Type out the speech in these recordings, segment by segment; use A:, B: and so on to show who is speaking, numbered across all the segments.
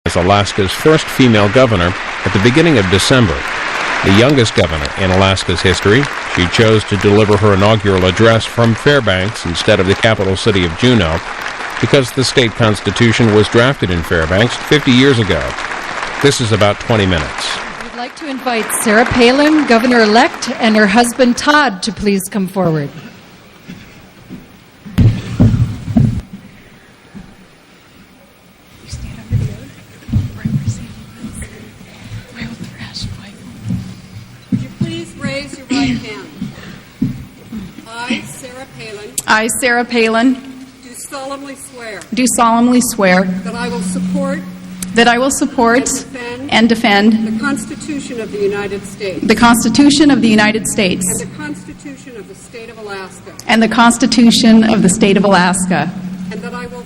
A: as Alaska's first female governor at the beginning of December. The youngest governor in Alaska's history, she chose to deliver her inaugural address from Fairbanks instead of the capital city of Juneau because the state constitution was drafted in Fairbanks 50 years ago. This is about 20 minutes.
B: We'd like to invite Sarah Palin, governor-elect, and her husband Todd to please come forward.
C: I, Sarah Palin,
D: do solemnly swear
C: that I will support
D: and defend
C: the Constitution of the United States
D: the Constitution of the United States
C: and the Constitution of the State of Alaska,
D: and the Constitution of the State of Alaska,
C: and that I will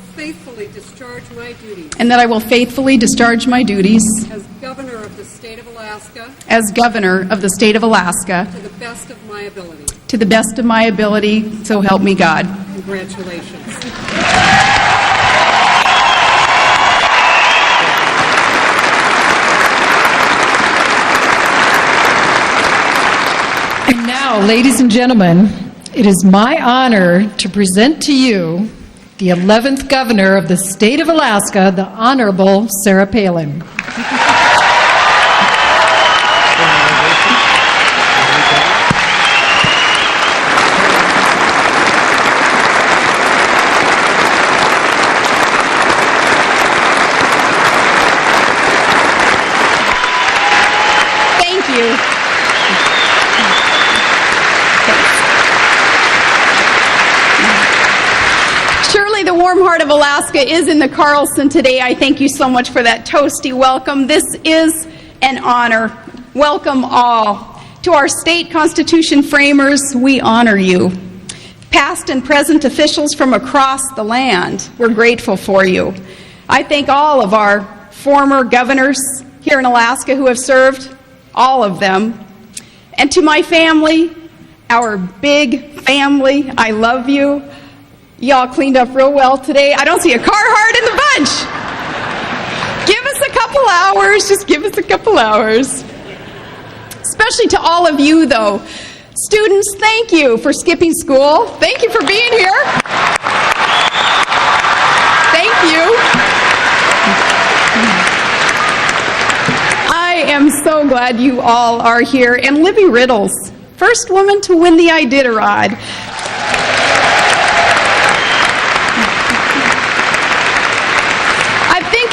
C: faithfully discharge my duties
D: as Governor of the State of Alaska
C: to the best of my ability.
D: to the best of my ability, so help me God.
C: Congratulations.
B: And now, ladies and gentlemen, it is my honor to present to you the 11th governor of the state of Alaska, the Honorable Sarah Palin.
D: Surely the warm heart of Alaska is in the Carlson today. I thank you so much for that toasty welcome. This is an honor. Welcome all. To our state constitution framers, we honor you. Past and present officials from across the land, we're grateful for you. I thank all of our former governors here in Alaska who have served, all of them. And to my family, our big family, I love you. Y'all cleaned up real well today. I don't see a Carhartt in the bunch. Give us a couple hours. Just give us a couple hours. Especially to all of you, though. Students, thank you for skipping school. Thank you for being here. Thank you. I am so glad you all are here. And Libby Riddles, first woman to win the Iditarod.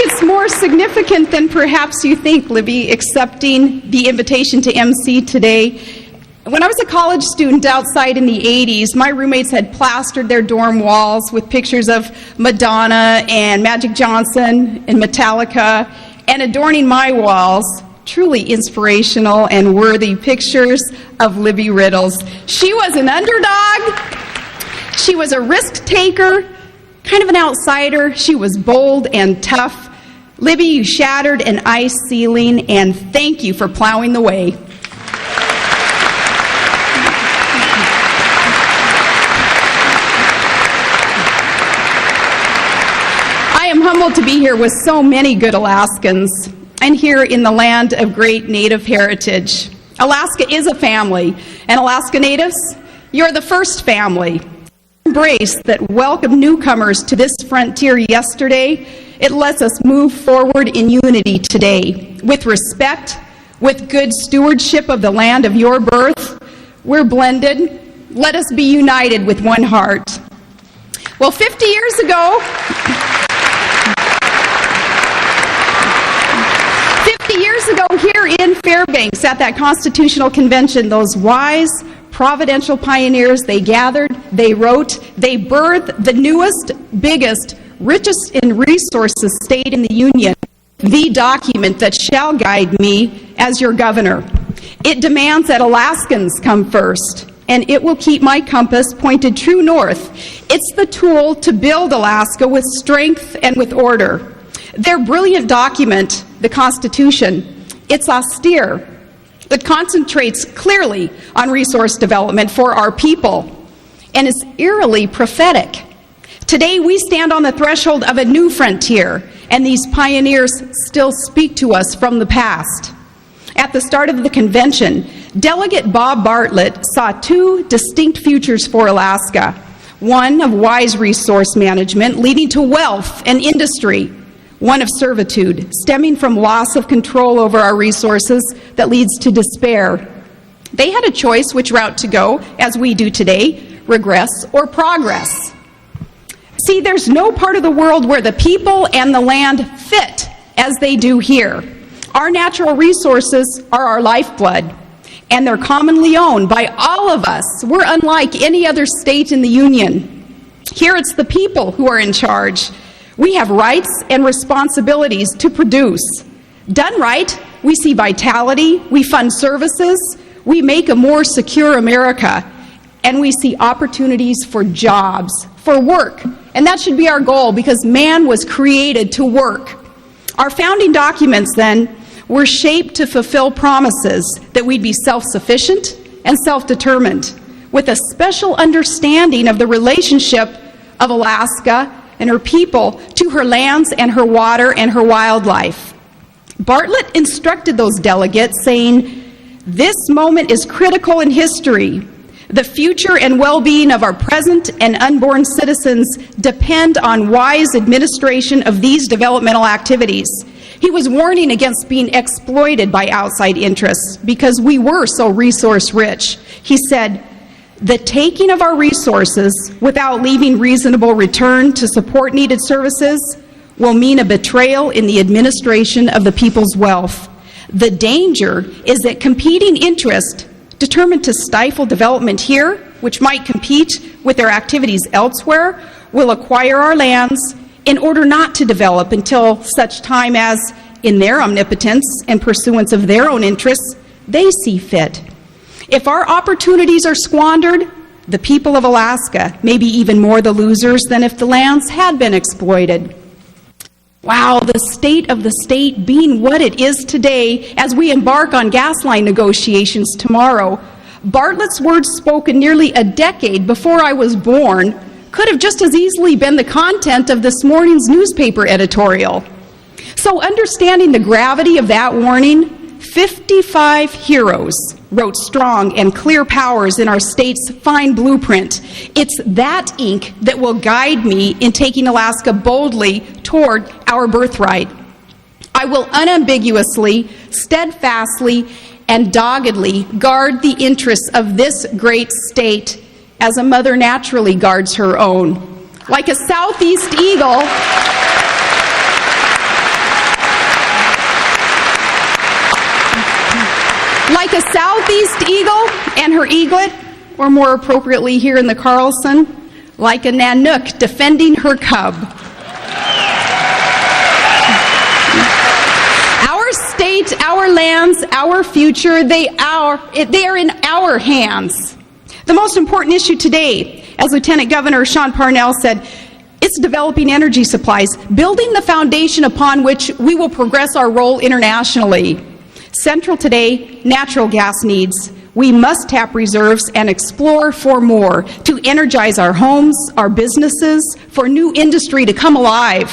D: It's more significant than perhaps you think, Libby, accepting the invitation to MC today. When I was a college student outside in the 80s, my roommates had plastered their dorm walls with pictures of Madonna and Magic Johnson and Metallica, and adorning my walls, truly inspirational and worthy pictures of Libby Riddles. She was an underdog. She was a risk taker, kind of an outsider. She was bold and tough. Libby, you shattered an ice ceiling, and thank you for plowing the way. I am humbled to be here with so many good Alaskans, and here in the land of great Native heritage. Alaska is a family, and Alaska Natives, you're the first family. Embrace that welcomed newcomers to this frontier yesterday. It lets us move forward in unity today. With respect, with good stewardship of the land of your birth, we're blended. Let us be united with one heart. Well, 50 years ago, 50 years ago here in Fairbanks at that Constitutional Convention, those wise, providential pioneers, they gathered, they wrote, they birthed the newest, biggest, richest in resources state in the Union, the document that shall guide me as your governor. It demands that Alaskans come first, and it will keep my compass pointed true north. It's the tool to build Alaska with strength and with order. Their brilliant document, the Constitution, it's austere. It concentrates clearly on resource development for our people, and is eerily prophetic. Today we stand on the threshold of a new frontier, and these pioneers still speak to us from the past. At the start of the convention, Delegate Bob Bartlett saw two distinct futures for Alaska, one of wise resource management leading to wealth and industry, one of servitude stemming from loss of control over our resources that leads to despair. They had a choice which route to go, as we do today, regress or progress. See, there's no part of the world where the people and the land fit as they do here. Our natural resources are our lifeblood, and they're commonly owned by all of us. We're unlike any other state in the Union. Here it's the people who are in charge. We have rights and responsibilities to produce. Done right, we see vitality, we fund services, we make a more secure America, and we see opportunities for jobs, for work. And that should be our goal, because man was created to work. Our founding documents, then, were shaped to fulfill promises that we'd be self-sufficient and self-determined, with a special understanding of the relationship of Alaska and her people to her lands and her water and her wildlife. Bartlett instructed those delegates, saying, "This moment is critical in history. The future and well-being of our present and unborn citizens depend on wise administration of these developmental activities." He was warning against being exploited by outside interests because we were so resource-rich. He said, "The taking of our resources without leaving reasonable return to support needed services will mean a betrayal in the administration of the people's wealth. The danger is that competing interests determined to stifle development here, which might compete with their activities elsewhere, will acquire our lands in order not to develop until such time as, in their omnipotence and pursuance of their own interests, they see fit. If our opportunities are squandered, the people of Alaska may be even more the losers than if the lands had been exploited." Wow, the state of the state being what it is today as we embark on gas line negotiations tomorrow. Bartlett's words spoken nearly a decade before I was born could have just as easily been the content of this morning's newspaper editorial. So, understanding the gravity of that warning, 55 heroes wrote strong and clear powers in our state's fine blueprint. It's that ink that will guide me in taking Alaska boldly toward our birthright. I will unambiguously, steadfastly, and doggedly guard the interests of this great state as a mother naturally guards her own. Like a southeast eagle, like a southeast eagle and her eaglet, or more appropriately here in the Carlson, like a Nanook defending her cub. Our state, our lands, our future, they are in our hands. The most important issue today, as Lieutenant Governor Sean Parnell said, it's developing energy supplies, building the foundation upon which we will progress our role internationally. Central today, natural gas needs. We must tap reserves and explore for more to energize our homes, our businesses, for new industry to come alive,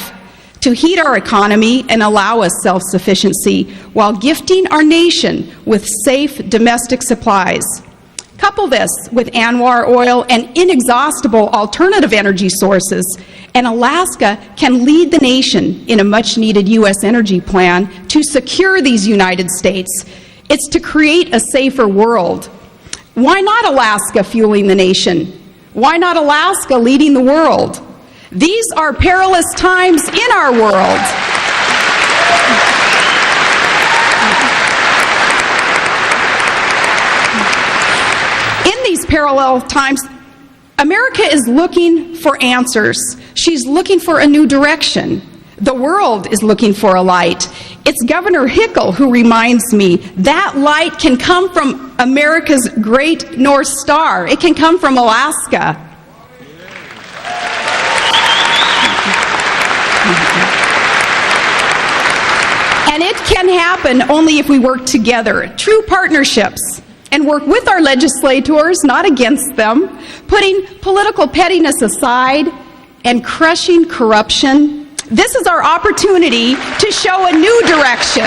D: to heat our economy and allow us self-sufficiency while gifting our nation with safe domestic supplies. Couple this with ANWR oil and inexhaustible alternative energy sources, and Alaska can lead the nation in a much-needed U.S. energy plan to secure these United States. It's to create a safer world. Why not Alaska fueling the nation? Why not Alaska leading the world? These are perilous times in our world. In these parallel times, America is looking for answers. She's looking for a new direction. The world is looking for a light. It's Governor Hickel who reminds me that light can come from America's great North Star. It can come from Alaska. And it can happen only if we work together. True partnerships. And work with our legislators, not against them, putting political pettiness aside and crushing corruption This is our opportunity to show a new direction